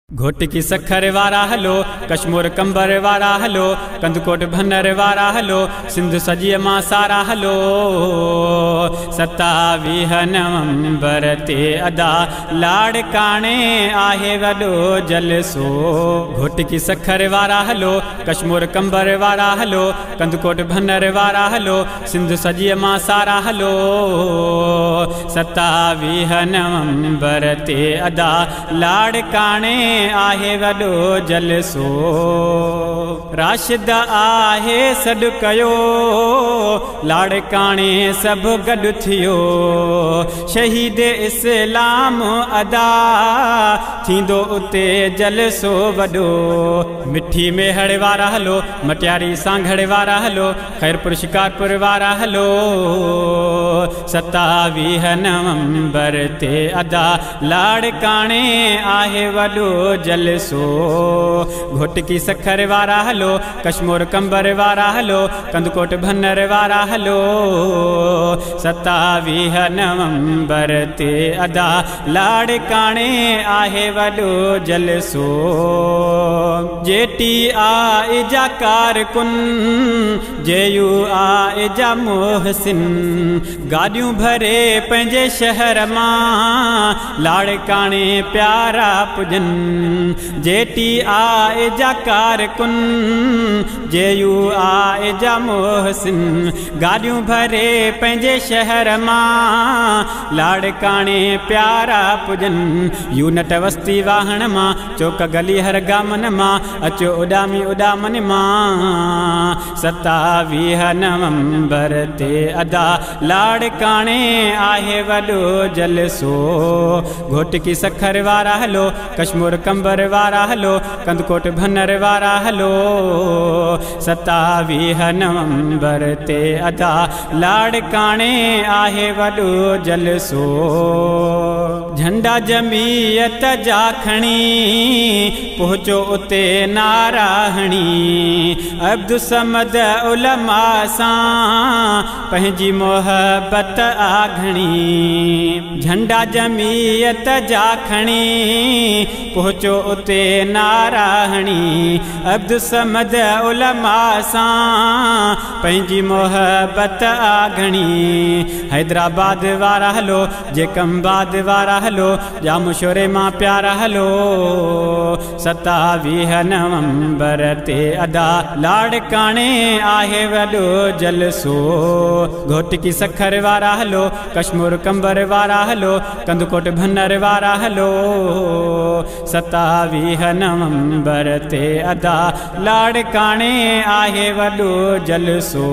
घोट की सखर वारा हलो, कश्मीर कंबर वारा हलो, कंदकोट भनर वारा हलो, सिंध सजी मां सारा हलो। 27 नवंबर ते अदा लाड़काणे आहे वॾो जलसो। घोट की सखर वारा हलो, कश्मीर कंबर वारा हलो, कंदकोट भनर वारा हलो, सिंध सजी मां सारा हलो। 27 नवंबर ते अदा लाड़काणे आहे वॾो जलसो। राशिद आहे सॾु कयो, लाड़काणे सभु गॾु थियो। शहीद इस्लाम अदा थींदो उते जलसो वॾो। मिठी मेहड़ वारा हलो, मटियारी सांघड़ वारा हलो, खैरपुर शिकारपुर वारा हलो। 27 नवंबर ते अदा लाड़काणे आहे वॾो जलसो। घोट की सखर वारा हलो, कश्मीर कंबर वारा हलो, कंदकोट भनर वारा हलो। 27 नवंबर ते अदा लाड़काणे आहे वॾो जलसो। जेटी आ इजा कारकुन, जेयू आ इजा मोहसिन, गाॾियूं भरे पंहिंजे शहर मां लाड़काणे प्यारा पुजन। जेटी आ इजा कारकुन, जेयू आ इजा मोहसिन, गाॾियूं भरे पंहिंजे शहर मां लाड़काणे प्यारा पुजन। यूनट वस्ती वाहण मां, चौक गली हर गामन मां, अचो उॾामी उॾामन मां। 27 नवंबर ते अदा लाड़काणे आहे वॾो जलसो। घोट की सखर वारा हलो, कश्मीर कंबर वारा हलो, कंदकोट भनर वारा हलो। 27 नवंबर ते अदा लाड़काणे आहे वॾो जलसो। झंडा जमीयत जा खणी पहुचो उते नारा हणी, अब्दुल समद उलमा सां पंहिंजी मोहबत आघणी। झंडा जमीयत जा खणी पहुचो उते नारा हणी, अब्दुल समद उलमा सां पंहिंजी मोहबत आघणी। हैदराबाद वारा हलो, जेकमबाद वारा हलो, जामु शोरे मां प्यारा हलो। 27 नवंबर ते अदा लाड़काणे आहे वॾो जलसो। घोट की सखर वारा हलो, कश्मीर कंबर वारा हलो, कंदकोट भनर वारा हलो। 27 नवंबर ते अदा लाड़काणे आहे वॾो जलसो।